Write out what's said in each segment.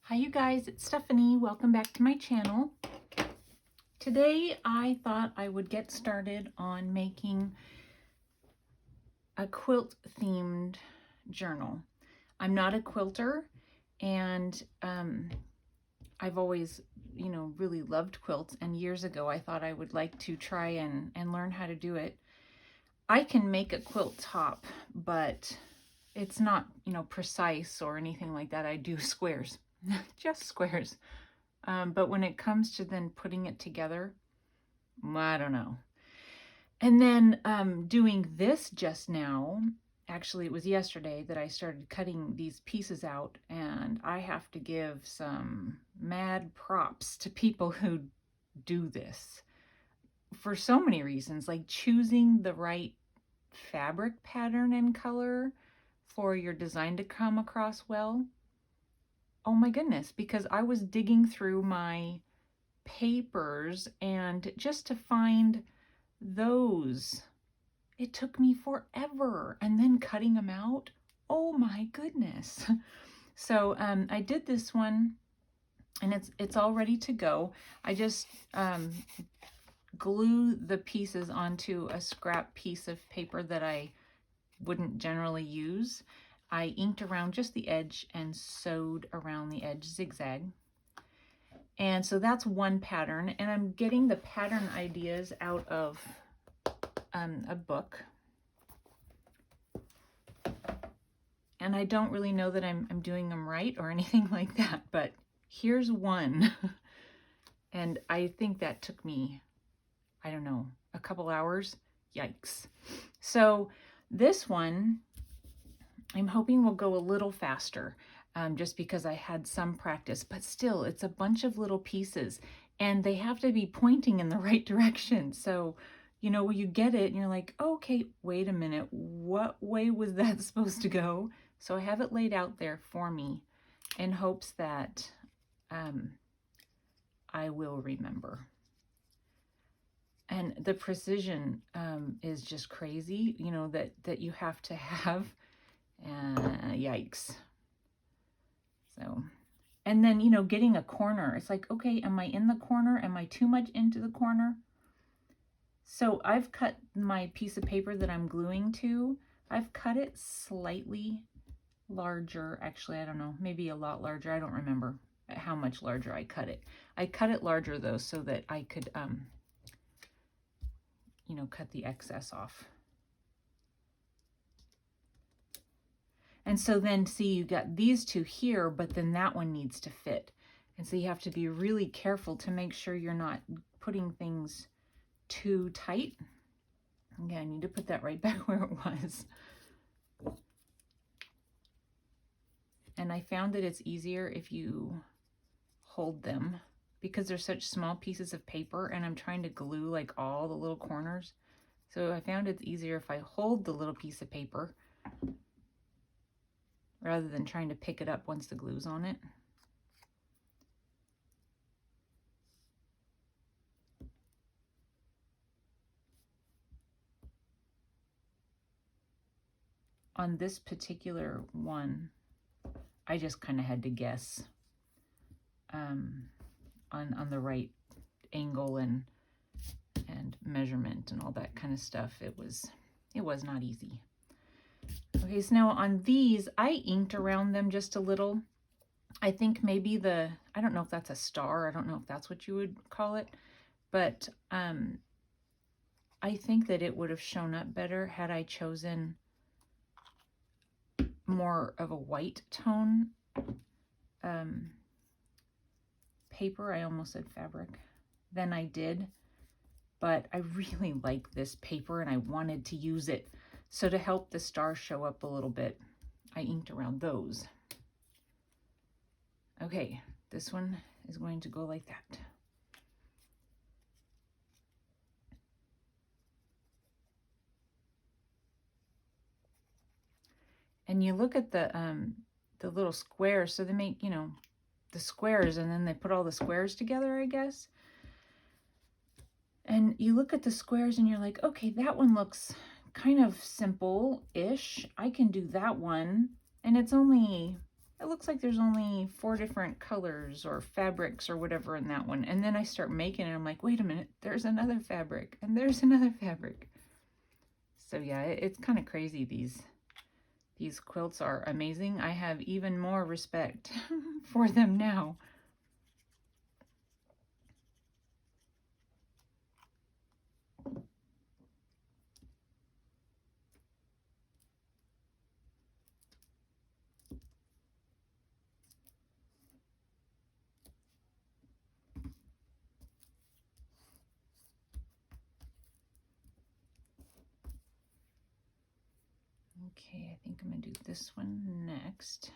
Hi you guys, it's Stephanie. Welcome back to my channel. Today I thought I would get started on making a quilt themed journal. I'm not a quilter, and I've always, really loved quilts, and years ago I thought I would like to try and learn how to do it. I can make a quilt top, but it's not, precise or anything like that. I do squares. Just squares. But when it comes to then putting it together, I don't know. And then doing this just now, actually it was yesterday that I started cutting these pieces out, and I have to give some mad props to people who do this for so many reasons, like choosing the right fabric pattern and color for your design to come across well. Oh my goodness, because I was digging through my papers and just to find those, it took me forever. And then cutting them out, oh my goodness. So I did this one, and it's all ready to go. I just glue the pieces onto a scrap piece of paper that I wouldn't generally use. I inked around just the edge and sewed around the edge zigzag. And so that's one pattern, and I'm getting the pattern ideas out of a book. And I don't really know that I'm doing them right or anything like that, but here's one. And I think that took me, I don't know, a couple hours. Yikes. So this one, I'm hoping will go a little faster, just because I had some practice, but still it's a bunch of little pieces and they have to be pointing in the right direction. So, when you get it and you're like, oh, okay, wait a minute, what way was that supposed to go? So I have it laid out there for me in hopes that I will remember. And the precision is just crazy, that you have to have. Yikes. So, and then, getting a corner. It's like, okay, am I in the corner? Am I too much into the corner? So I've cut my piece of paper that I'm gluing to. I've cut it slightly larger. Actually, I don't know, maybe a lot larger. I don't remember how much larger I cut it. I cut it larger though, so that I could, cut the excess off. And so then see, you got these two here, but then that one needs to fit. And so you have to be really careful to make sure you're not putting things too tight. Okay, I need to put that right back where it was. And I found that it's easier if you hold them, because they're such small pieces of paper and I'm trying to glue like all the little corners. So I found it's easier if I hold the little piece of paper rather than trying to pick it up once the glue's on it. On this particular one, I just kind of had to guess on the right angle and measurement and all that kind of stuff. It was not easy. Okay, so now on these, I inked around them just a little. I think maybe I don't know if that's a star. I don't know if that's what you would call it, but I think that it would have shown up better had I chosen more of a white tone paper. I almost said fabric. Than I did, but I really like this paper and I wanted to use it. So to help the star show up a little bit, I inked around those. Okay, this one is going to go like that. And you look at the little squares, so they make, the squares, and then they put all the squares together, I guess. And you look at the squares and you're like, okay, that one looks kind of simple-ish. I can do that one. And it's only it looks like there's only 4 different colors or fabrics or whatever in that one. And then I start making it, I'm like, wait a minute, there's another fabric and there's another fabric. So yeah, it's kind of crazy. These quilts are amazing. I have even more respect for them now. Okay, I think I'm gonna do this one next.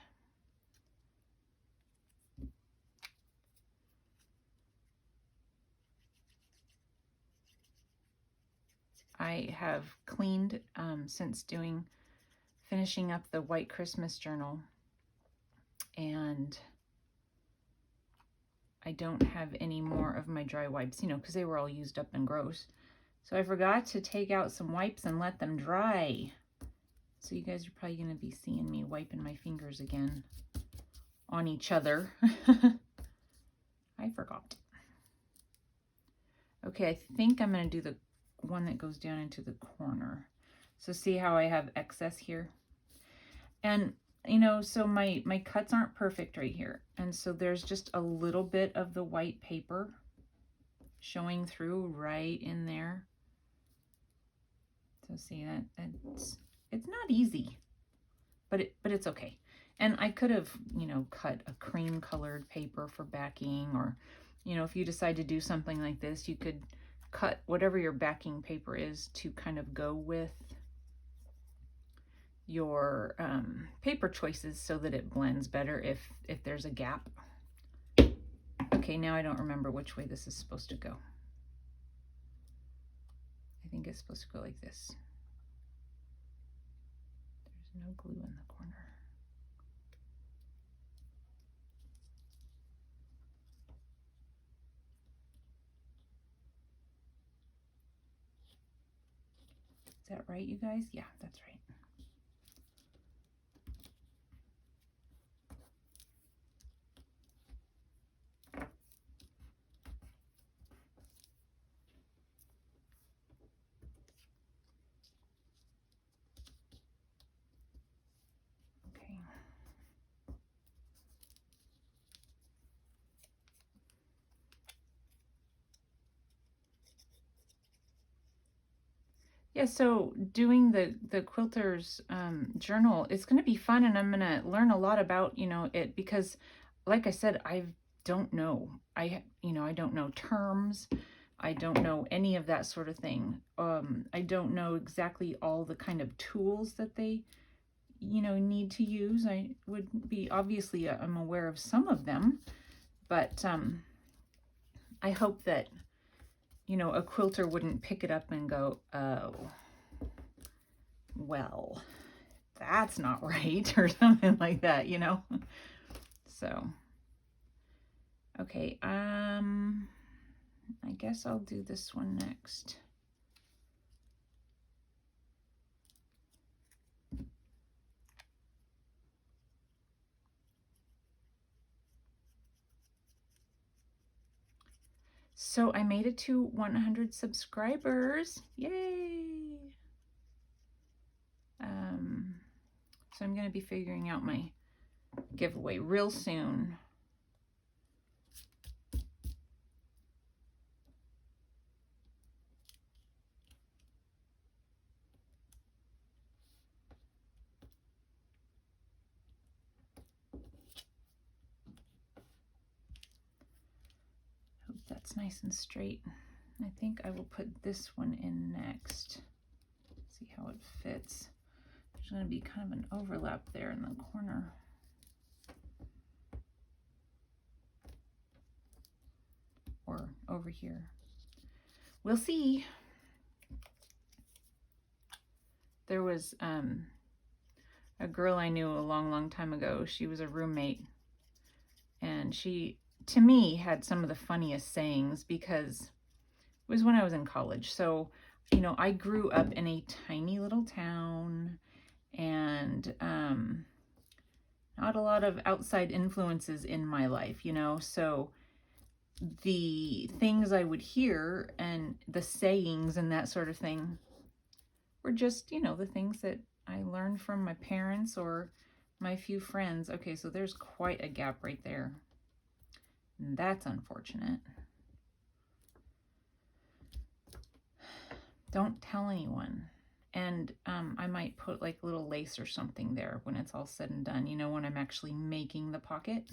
I have cleaned since finishing up the White Christmas journal, and I don't have any more of my dry wipes, you know, because they were all used up and gross. So I forgot to take out some wipes and let them dry. So you guys are probably going to be seeing me wiping my fingers again on each other. I forgot. Okay, I think I'm going to do the one that goes down into the corner. So see how I have excess here? And, you know, so my cuts aren't perfect right here. And so there's just a little bit of the white paper showing through right in there. So see that it's not easy, but it's okay. And I could have, you know, cut a cream colored paper for backing, or, you know, if you decide to do something like this, you could cut whatever your backing paper is to kind of go with your paper choices so that it blends better if there's a gap. Okay, now I don't remember which way this is supposed to go. I think it's supposed to go like this. There's no glue in the corner. Is that right, you guys? Yeah, that's right. Okay. Yeah, so doing the quilter's journal, it's going to be fun, and I'm going to learn a lot about, you know, it, because like I said, I don't know. I don't know terms. I don't know any of that sort of thing. I don't know exactly all the kind of tools that they, you know, need to use. I would be, obviously, I'm aware of some of them, but I hope that, you know, a quilter wouldn't pick it up and go, oh, well, that's not right, or something like that, you know? So, okay, I guess I'll do this one next. So I made it to 100 subscribers. Yay! So I'm going to be figuring out my giveaway real soon. Hope that's nice and straight. I think I will put this one in next. See how it fits. There's going to be kind of an overlap there in the corner. Or over here. We'll see. There was a girl I knew a long time ago. She was a roommate, and she, to me, had some of the funniest sayings, because it was when I was in college. So, you know, I grew up in a tiny little town, and not a lot of outside influences in my life, you know, so the things I would hear and the sayings and that sort of thing were just, you know, the things that I learned from my parents or my few friends. Okay, so there's quite a gap right there. And that's unfortunate. Don't tell anyone. And I might put like little lace or something there when it's all said and done, you know, when I'm actually making the pocket.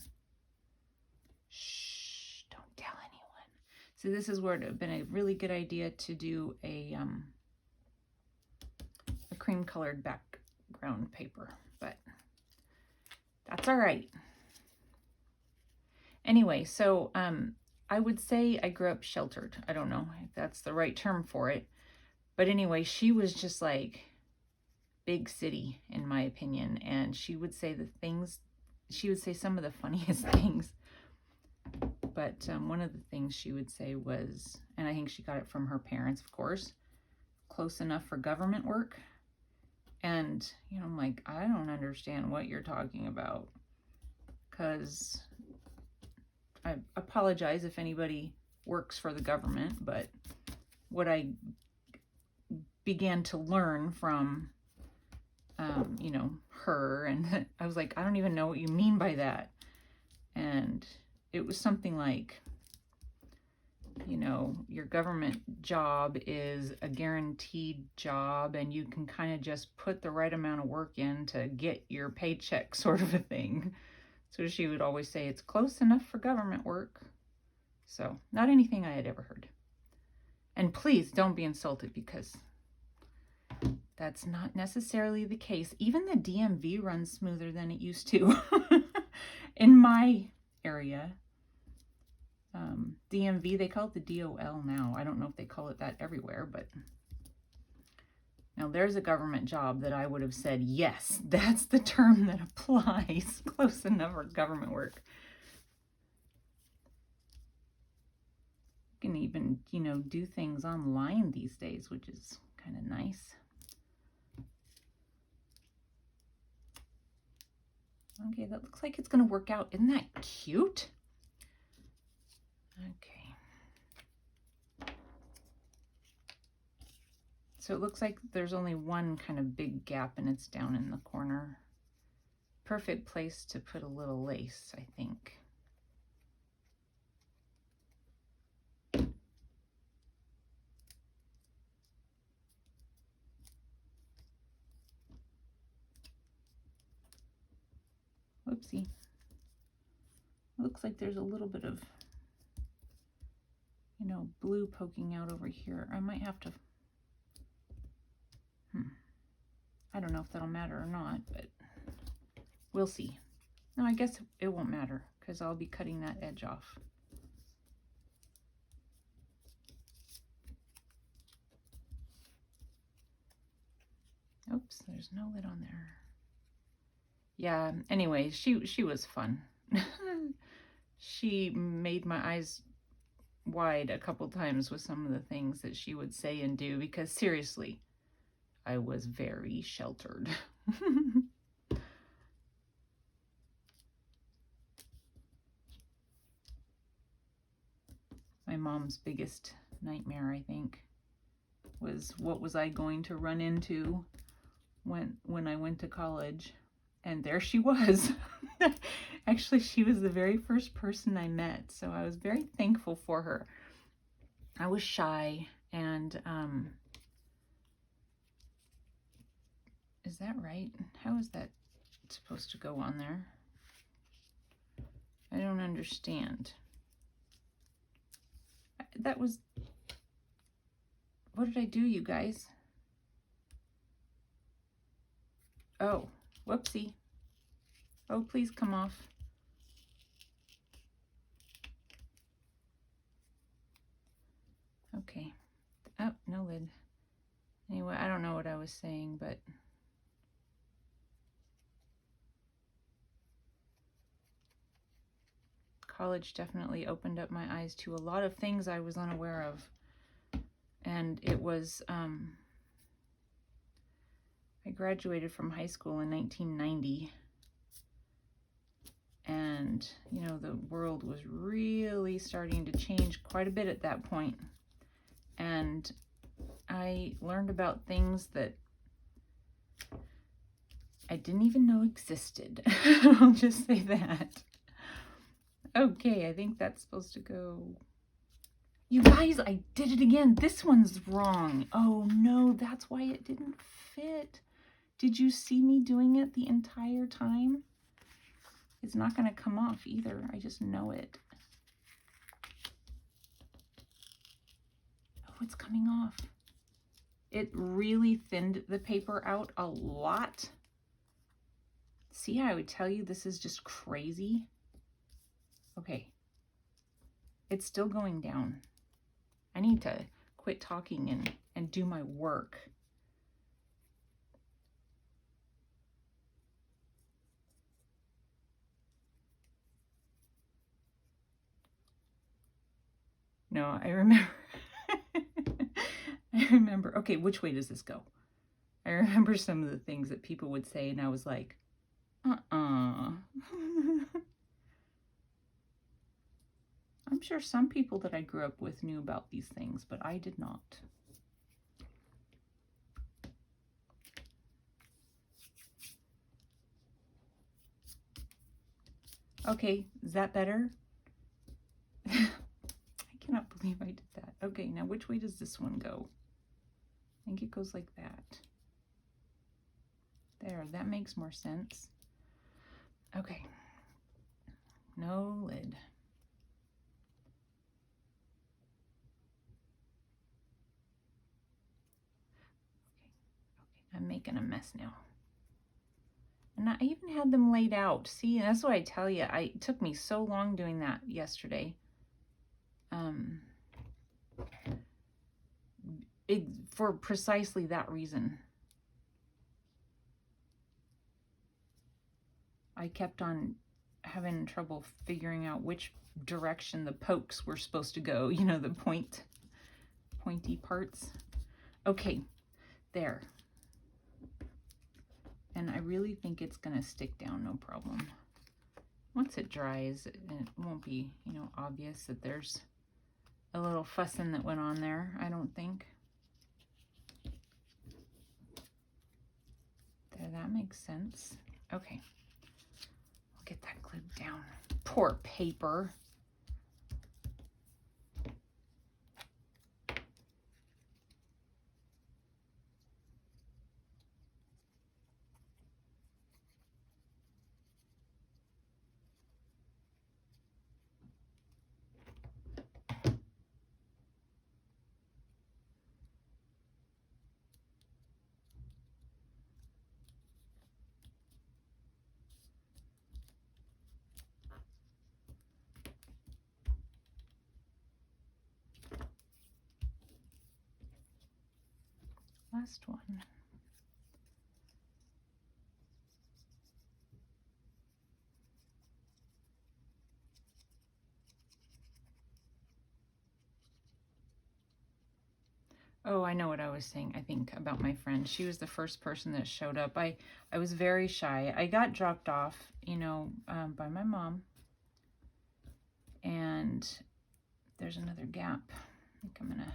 Shh, don't tell anyone. So this is where it would have been a really good idea to do a cream colored background paper, but that's all right. Anyway, so I would say I grew up sheltered. I don't know if that's the right term for it. But anyway, she was just like big city, in my opinion. And she would say some of the funniest things. But one of the things she would say was, and I think she got it from her parents, of course, close enough for government work. And, you know, I'm like, I don't understand what you're talking about. Because I apologize if anybody works for the government, but what I began to learn from, you know, her, and I was like, I don't even know what you mean by that. And it was something like, you know, your government job is a guaranteed job and you can kind of just put the right amount of work in to get your paycheck, sort of a thing. So she would always say it's close enough for government work. So not anything I had ever heard. And please don't be insulted, because that's not necessarily the case. Even the DMV runs smoother than it used to in my area. DMV, they call it the DOL now. I don't know if they call it that everywhere, but now there's a government job that I would have said, yes, that's the term that applies. Close enough for government work. You can even, you know, do things online these days, which is kind of nice. Okay, that looks like it's going to work out. Isn't that cute? Okay. So it looks like there's only one kind of big gap, and it's down in the corner. Perfect place to put a little lace, I think. Whoopsie. Looks like there's a little bit of, you know, blue poking out over here. I might have to, I don't know if that'll matter or not, but we'll see. No, I guess it won't matter because I'll be cutting that edge off. Oops, there's no lid on there. Yeah, anyway, she was fun. She made my eyes wide a couple times with some of the things that she would say and do, because seriously, I was very sheltered. My mom's biggest nightmare, I think, was what was I going to run into when I went to college. And there she was. Actually, she was the very first person I met, so I was very thankful for her. I was shy, and is that right? How is that supposed to go on there? I don't understand. That was, what did I do, you guys? Oh, whoopsie. Oh, please come off. Okay. Oh, no lid. Anyway, I don't know what I was saying, but college definitely opened up my eyes to a lot of things I was unaware of. And it was, I graduated from high school in 1990. And, you know, the world was really starting to change quite a bit at that point. And I learned about things that I didn't even know existed. I'll just say that. Okay, I think that's supposed to go. You guys, I did it again. This one's wrong. Oh no, that's why it didn't fit. Did you see me doing it the entire time? It's not going to come off either. I just know it. Oh, it's coming off. It really thinned the paper out a lot. See how I would tell you this is just crazy? Okay. It's still going down. I need to quit talking and do my work. No, I remember. I remember. Okay, which way does this go? I remember some of the things that people would say, and I was like, I'm sure some people that I grew up with knew about these things, but I did not. Okay, is that better? I cannot believe I did that. Okay, now which way does this one go? I think it goes like that. There, that makes more sense. Okay, no lid. Okay, I'm making a mess now. And I even had them laid out. See, that's what I tell you. It took me so long doing that yesterday. For precisely that reason. I kept on having trouble figuring out which direction the pokes were supposed to go. You know, the pointy parts. Okay, there. And I really think it's going to stick down, no problem. Once it dries, it won't be, you know, obvious that there's a little fussing that went on there, I don't think. There, that makes sense. Okay. I'll get that glued down. Poor paper. Last one. Oh, I know what I was saying, I think, about my friend. She was the first person that showed up. I was very shy. I got dropped off, you know, by my mom. And there's another gap. I think I'm gonna...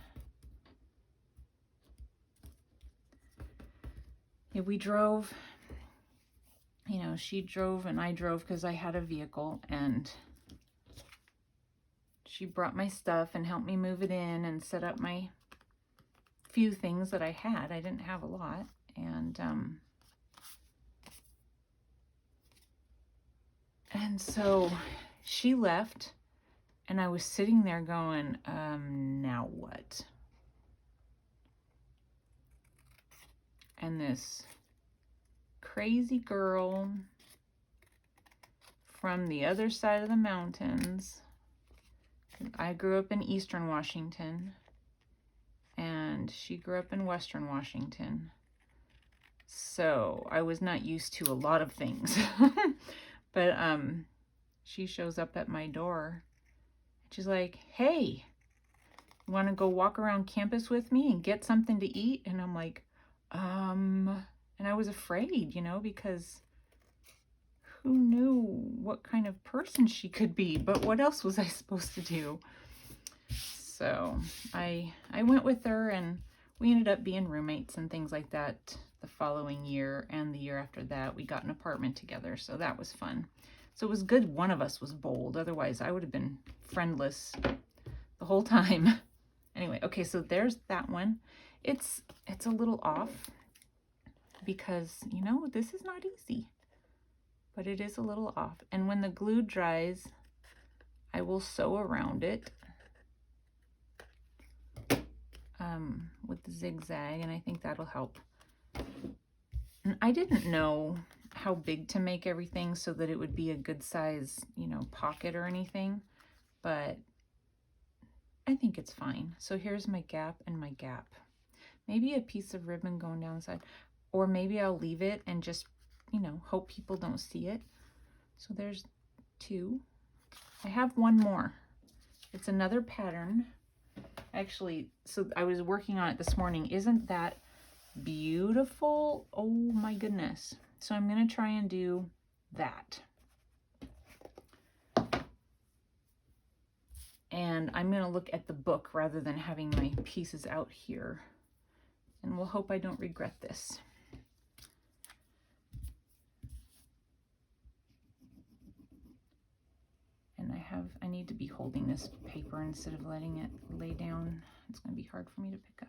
Yeah, we drove, you know, she drove and I drove because I had a vehicle, and she brought my stuff and helped me move it in and set up my few things that I had. I didn't have a lot. And so she left, and I was sitting there going, now what? And this crazy girl from the other side of the mountains, I grew up in Eastern Washington, and she grew up in Western Washington. So I was not used to a lot of things. But she shows up at my door. She's like, hey, you want to go walk around campus with me and get something to eat? And I'm like, and I was afraid, you know, because who knew what kind of person she could be, but what else was I supposed to do? So I went with her, and we ended up being roommates and things like that the following year, and the year after that we got an apartment together, so that was fun. So it was good one of us was bold, otherwise I would have been friendless the whole time. Anyway, okay, so there's that one. It's a little off because, you know, this is not easy, but it is a little off. And when the glue dries, I will sew around it with the zigzag, and I think that'll help. And I didn't know how big to make everything so that it would be a good size, you know, pocket or anything, but I think it's fine. So here's my gap and my gap. Maybe a piece of ribbon going down the side, or maybe I'll leave it and just, you know, hope people don't see it. So there's two. I have one more. It's another pattern. Actually, so I was working on it this morning. Isn't that beautiful? Oh my goodness. So I'm going to try and do that. And I'm going to look at the book rather than having my pieces out here. And we'll hope I don't regret this. And I need to be holding this paper instead of letting it lay down. It's going to be hard for me to pick up.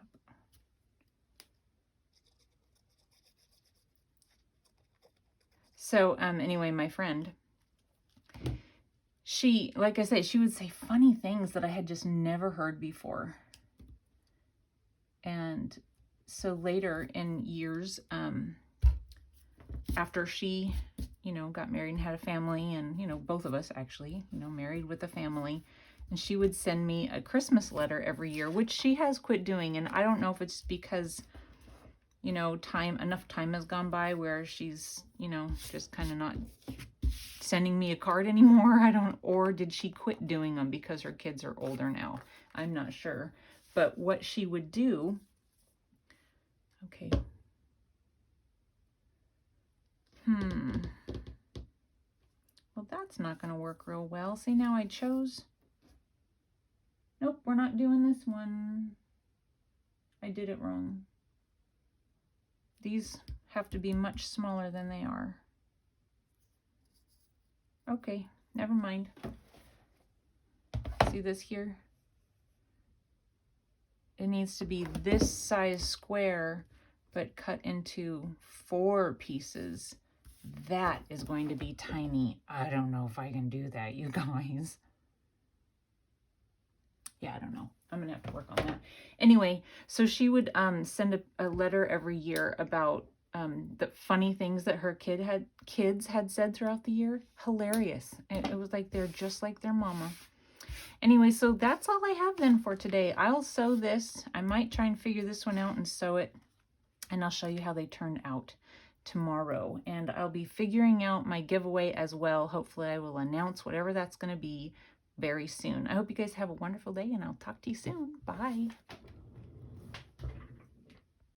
So anyway, my friend, she, like I said, she would say funny things that I had just never heard before. And so later in years, after she, you know, got married and had a family, and, you know, both of us actually, you know, married with a family, and she would send me a Christmas letter every year, which she has quit doing. And I don't know if it's because, you know, enough time has gone by where she's, you know, just kind of not sending me a card anymore. Or did she quit doing them because her kids are older now? I'm not sure. But what she would do, okay. Well, that's not going to work real well. See, now I chose. Nope, we're not doing this one. I did it wrong. These have to be much smaller than they are. Okay, never mind. See this here? It needs to be this size square, but cut into 4 pieces. That is going to be tiny. I don't know if I can do that, you guys. Yeah, I don't know. I'm gonna have to work on that. Anyway, so she would send a letter every year about the funny things that her kids had said throughout the year. Hilarious. It was like they're just like their mama. Anyway, so that's all I have then for today. I'll sew this. I might try and figure this one out and sew it, and I'll show you how they turn out tomorrow. And I'll be figuring out my giveaway as well. Hopefully I will announce whatever that's going to be very soon. I hope you guys have a wonderful day, and I'll talk to you soon. Bye.